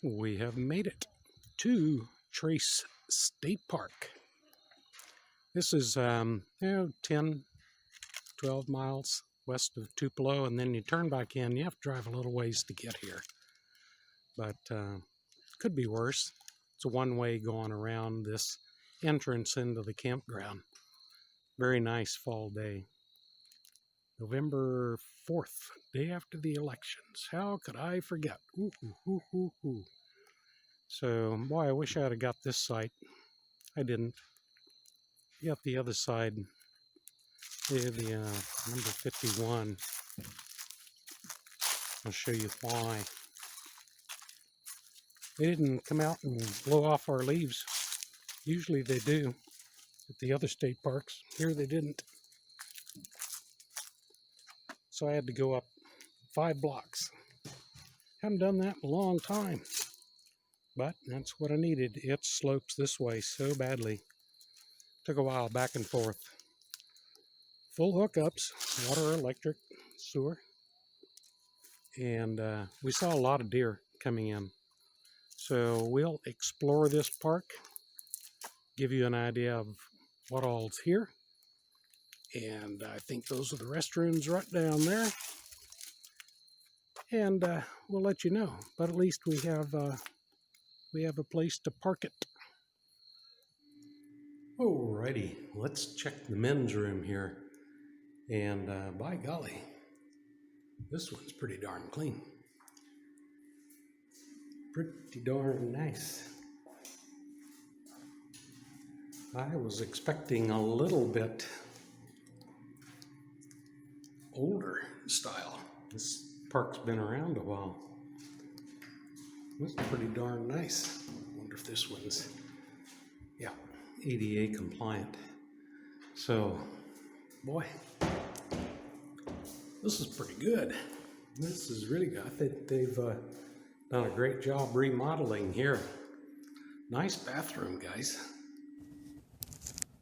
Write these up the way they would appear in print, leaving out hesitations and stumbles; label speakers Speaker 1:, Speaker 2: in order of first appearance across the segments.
Speaker 1: We have made it to Trace State Park. This is 10, 12 miles west of Tupelo, and then you turn back in. You have to drive a little ways to get here, but could be worse. It's a one-way going around this entrance into the campground. Very nice fall day. November 4th, day after the elections. How could I forget? Ooh, ooh, ooh, ooh, ooh. So, boy, I wish I had got this site. I didn't. Got the other side, the number 51. I'll show you why. They didn't come out and blow off our leaves. Usually they do at the other state parks. Here they didn't. So I had to go up 5 blocks. Haven't done that in a long time. But that's what I needed. It slopes this way so badly. Took a while back and forth. Full hookups, water, electric, sewer. And we saw a lot of deer coming in. So we'll explore this park, give you an idea of what all's here. And I think those are the restrooms right down there. And we'll let you know. But at least we have a place to park it. Alrighty, let's check the men's room here. And by golly, this one's pretty darn clean. Pretty darn nice. I was expecting a little bit older style. This park's been around a while. This is pretty darn nice. I wonder if this one's, yeah, ADA compliant. So, boy, this is pretty good. This is really good. I think they've done a great job remodeling here. Nice bathroom, guys.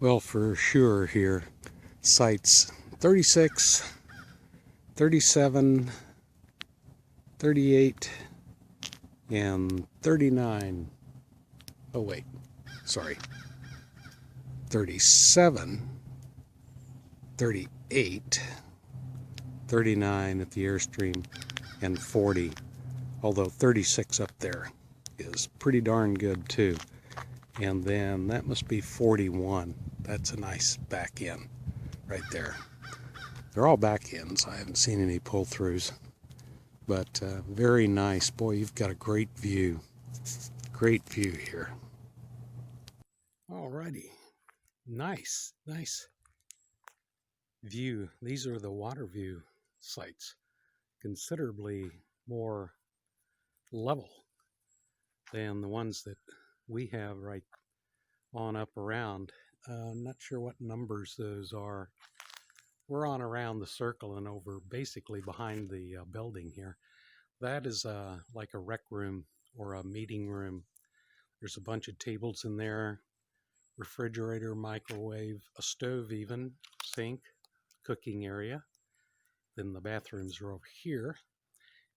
Speaker 1: Well, for sure here, sites 36, 37, 38, and 39. Oh, wait, sorry. 37, 38, 39 at the Airstream, and 40. Although 36 up there is pretty darn good too. And then that must be 41. That's a nice back end right there. They're all back ends. I haven't seen any pull-throughs. But very nice. Boy, you've got a great view. Great view here. Alrighty. Nice, nice view. These are the water view sites. Considerably more level than the ones that we have right on up around. I'm not sure what numbers those are. We're on around the circle and over basically behind the building here. That is like a rec room or a meeting room. There's a bunch of tables in there, refrigerator, microwave, a stove even, sink, cooking area. Then the bathrooms are over here.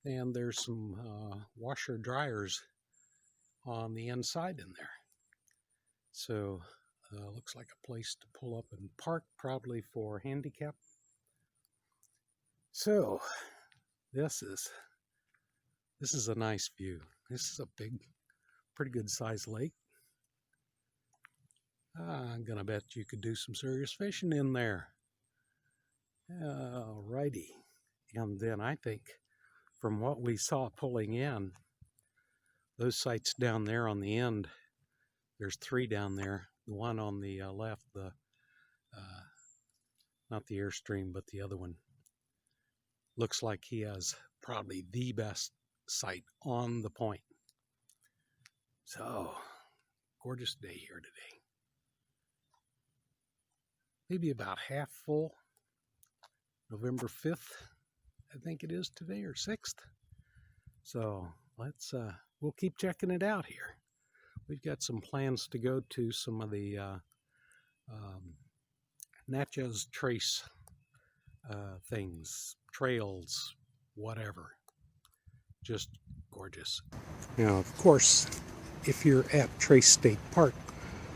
Speaker 1: And there's some washer dryers on the inside in there. So looks like a place to pull up and park, probably for handicap. So this is a nice view. This is a big, pretty good sized lake. I'm gonna bet you could do some serious fishing in there. Alrighty, and then I think from what we saw pulling in, those sites down there on the end, there's 3 down there. The one on the left, the not the Airstream, but the other one, looks like he has probably the best site on the point. So, gorgeous day here today. Maybe about half full. November 5th, I think it is today, or 6th. So let's we'll keep checking it out here. We've got some plans to go to some of the Natchez Trace things, trails, whatever. just gorgeous. Now, of course, if you're at Trace State Park,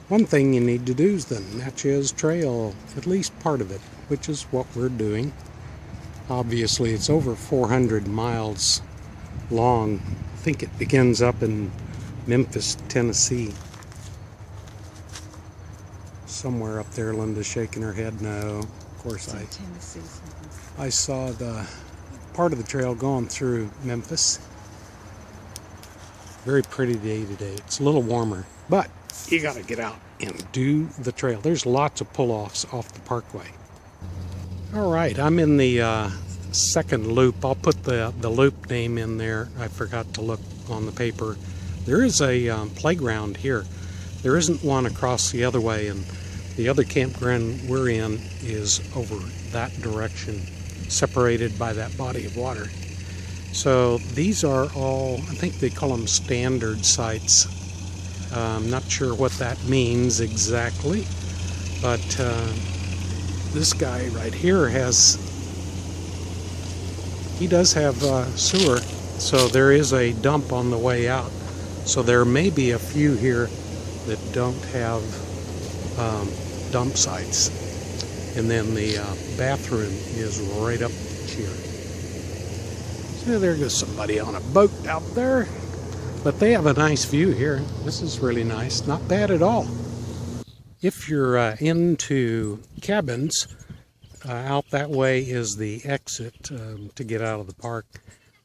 Speaker 1: one thing you need to do is the Natchez Trail, at least part of it, which is what we're doing. Obviously, it's over 400 miles long. I think it begins up in Memphis, Tennessee. Somewhere up there. Linda's shaking her head no. Of course, I saw the part of the trail going through Memphis. Very pretty day today. It's a little warmer, but you got to get out and do the trail. There's lots of pull-offs off the parkway. All right, I'm in the second loop. I'll put the loop name in there. I forgot to look on the paper. There is a playground here. There isn't one across the other way, and the other campground we're in is over that direction, separated by that body of water. So these are all, I think they call them standard sites. I'm not sure what that means exactly, but this guy right here he does have sewer, so there is a dump on the way out. So there may be a few here that don't have dump sites. And then the bathroom is right up here. So there goes somebody on a boat out there. But they have a nice view here. This is really nice. Not bad at all. If you're into cabins, out that way is the exit to get out of the park.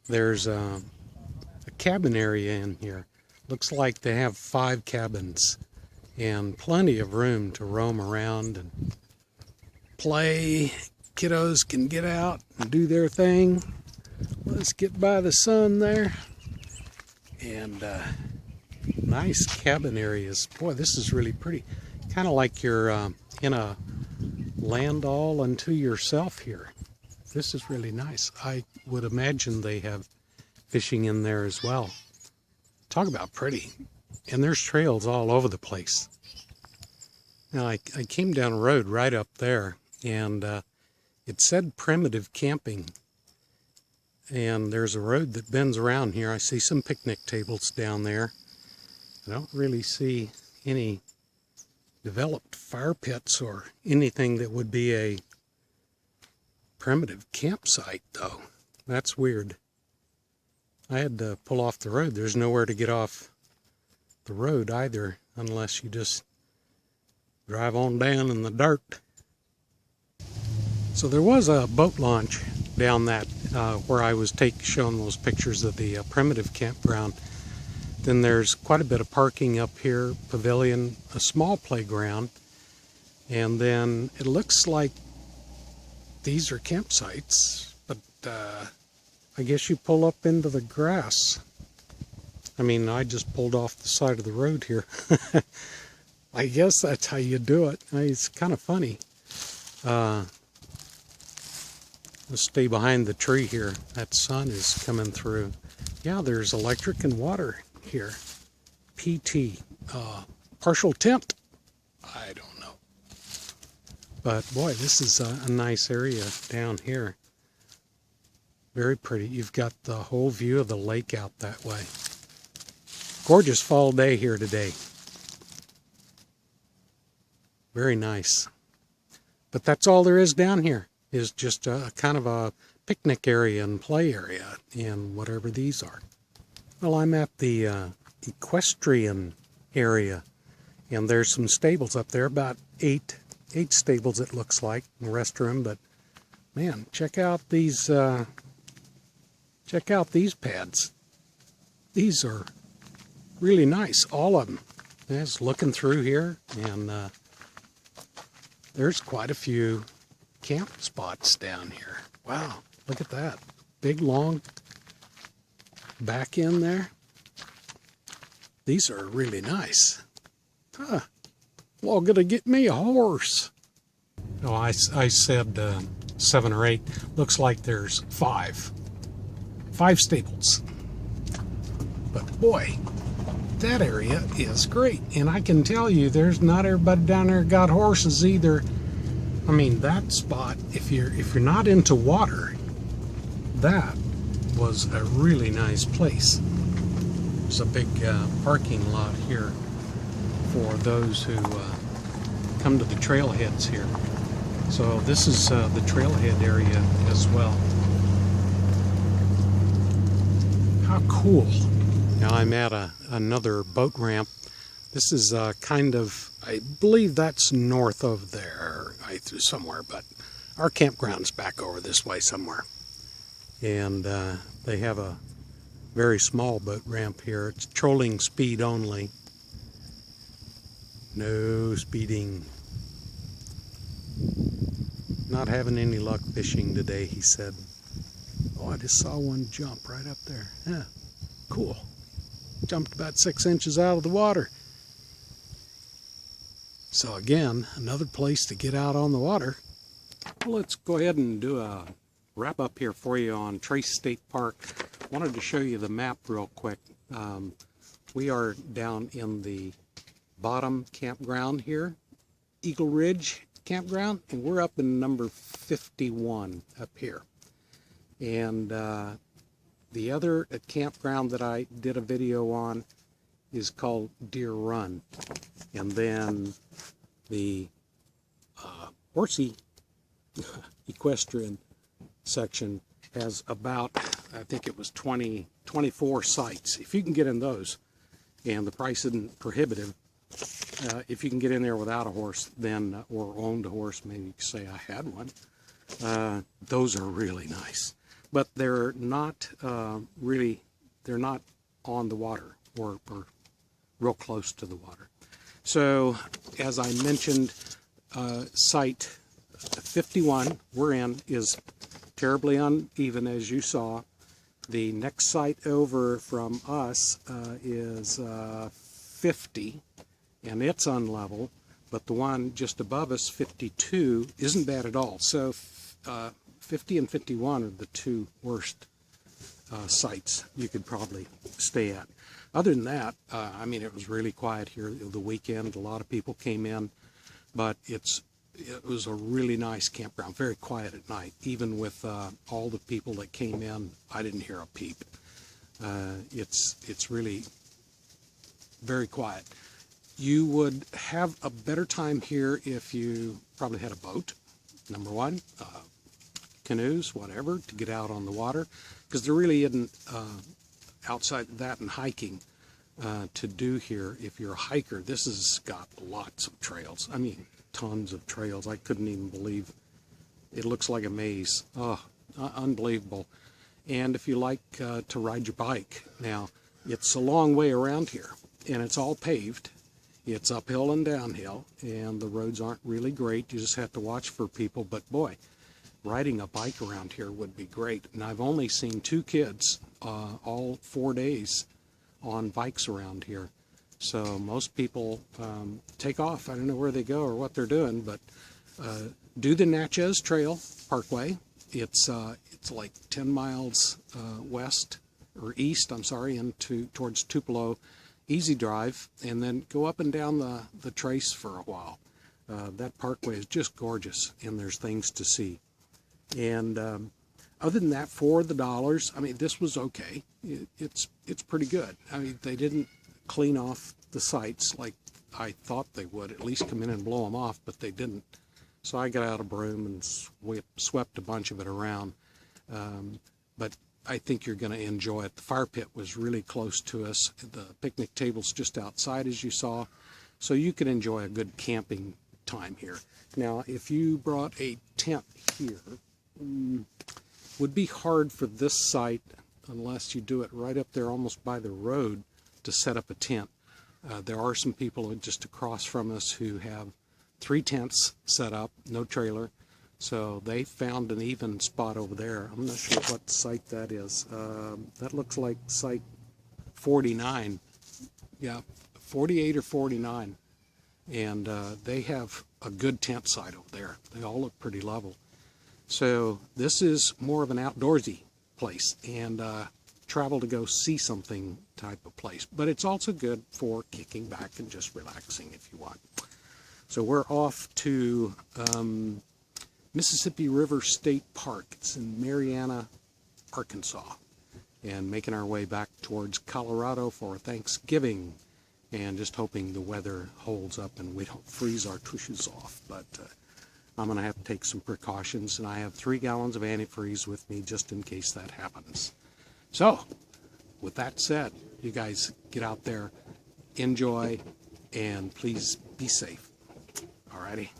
Speaker 1: There's a cabin area in here. Looks like they have 5 cabins and plenty of room to roam around and play. Kiddos can get out and do their thing. Let's get by the sun there. And nice cabin areas. Boy, this is really pretty. Kind of like you're in a land all unto yourself here. This is really nice. I would imagine they have fishing in there as well. Talk about pretty. And there's trails all over the place. Now, I came down a road right up there, and it said primitive camping. And there's a road that bends around here. I see some picnic tables down there. I don't really see any developed fire pits or anything that would be a primitive campsite, though. That's weird. I had to pull off the road. There's nowhere to get off the road either, unless you just drive on down in the dirt. So there was a boat launch down that where I was showing those pictures of the primitive campground. Then there's quite a bit of parking up here, pavilion, a small playground, and then it looks like these are campsites, but I guess you pull up into the grass. I mean, I just pulled off the side of the road here. I guess that's how you do it. It's kind of funny. Let's stay behind the tree here. That sun is coming through. Yeah, there's electric and water here. PT. Partial tent. I don't know. But boy, this is a nice area down here. Very pretty. You've got the whole view of the lake out that way. Gorgeous fall day here today. Very nice. But that's all there is down here, is just a kind of a picnic area and play area and whatever these are. Well, I'm at the Equestrian Area, and there's some stables up there, about eight stables it looks like, and restroom. But man, check out these pads. These are really nice, all of them. Just looking through here, and there's quite a few camp spots down here. Wow, look at that. Big, long back in there. These are really nice. Huh. Well, gonna get me a horse. Oh, I said 7 or 8. Looks like there's 5. 5 stables. But boy, that area is great. And I can tell you, there's not everybody down there got horses either. I mean, that spot, if you're not into water, that was a really nice place. There's a big parking lot here for those who come to the trailheads here. So this is the trailhead area as well. How cool. Now I'm at another boat ramp. This is kind of, I believe that's north of there, somewhere, but our campground's back over this way somewhere. And they have a very small boat ramp here. It's trolling speed only. No speeding. Not having any luck fishing today, he said. Oh, I just saw one jump right up there. Yeah, cool. Jumped about 6 inches out of the water. So again, another place to get out on the water. Well, let's go ahead and do a wrap up here for you on Trace State Park. Wanted to show you the map real quick. We are down in the bottom campground here, Eagle Ridge Campground, and we're up in number 51 up here. And the other campground that I did a video on is called Deer Run. And then the Horsey Equestrian section has about, I think it was 24 sites. If you can get in those, and the price isn't prohibitive, if you can get in there without a horse, then, or owned a horse, maybe you could say I had one, those are really nice. But they're not really, they're not on the water or real close to the water. So, as I mentioned, site 51 we're in is terribly uneven, as you saw. The next site over from us is 50, and it's unlevel, but the one just above us, 52, isn't bad at all. So 50 and 51 are the two worst sites you could probably stay at. Other than that, I mean, it was really quiet here the weekend. A lot of people came in, but it was a really nice campground, very quiet at night. Even with all the people that came in, I didn't hear a peep. It's really very quiet. You would have a better time here if you probably had a boat, number one, canoes, whatever, to get out on the water, because there really isn't outside that and hiking to do here. If you're a hiker, this has got lots of trails. I mean, tons of trails. I couldn't even believe it. Looks like a maze. Oh, unbelievable. And if you like to ride your bike, now it's a long way around here, and it's all paved. It's uphill and downhill, and the roads aren't really great. You just have to watch for people, but boy, riding a bike around here would be great. And I've only seen 2 kids all 4 days on bikes around here. So most people take off. I don't know where they go or what they're doing, but do the Natchez Trail Pkwy. It's like 10 miles west or east, I'm sorry, towards Tupelo. Easy drive, and then go up and down the trace for a while. That parkway is just gorgeous, and there's things to see. And other than that, for the dollars, I mean, this was okay. It's pretty good. I mean, they didn't clean off the sites like I thought they would, at least come in and blow them off, but they didn't. So I got out a broom and swept a bunch of it around. But I think you're going to enjoy it. The fire pit was really close to us. The picnic table's just outside, as you saw. So you can enjoy a good camping time here. Now, if you brought a tent here, would be hard for this site unless you do it right up there almost by the road to set up a tent. There are some people just across from us who have 3 tents set up, no trailer. So they found an even spot over there. I'm not sure what site that is. That looks like site 49. Yeah, 48 or 49. And they have a good tent site over there. They all look pretty level. So this is more of an outdoorsy place and travel to go see something type of place. But it's also good for kicking back and just relaxing if you want. So we're off to Mississippi River State Park. It's in Marianna, Arkansas. and making our way back towards Colorado for Thanksgiving, and just hoping the weather holds up and we don't freeze our tushes off. But I'm going to have to take some precautions, and I have 3 gallons of antifreeze with me just in case that happens. So, with that said, you guys get out there, enjoy, and please be safe. Alrighty.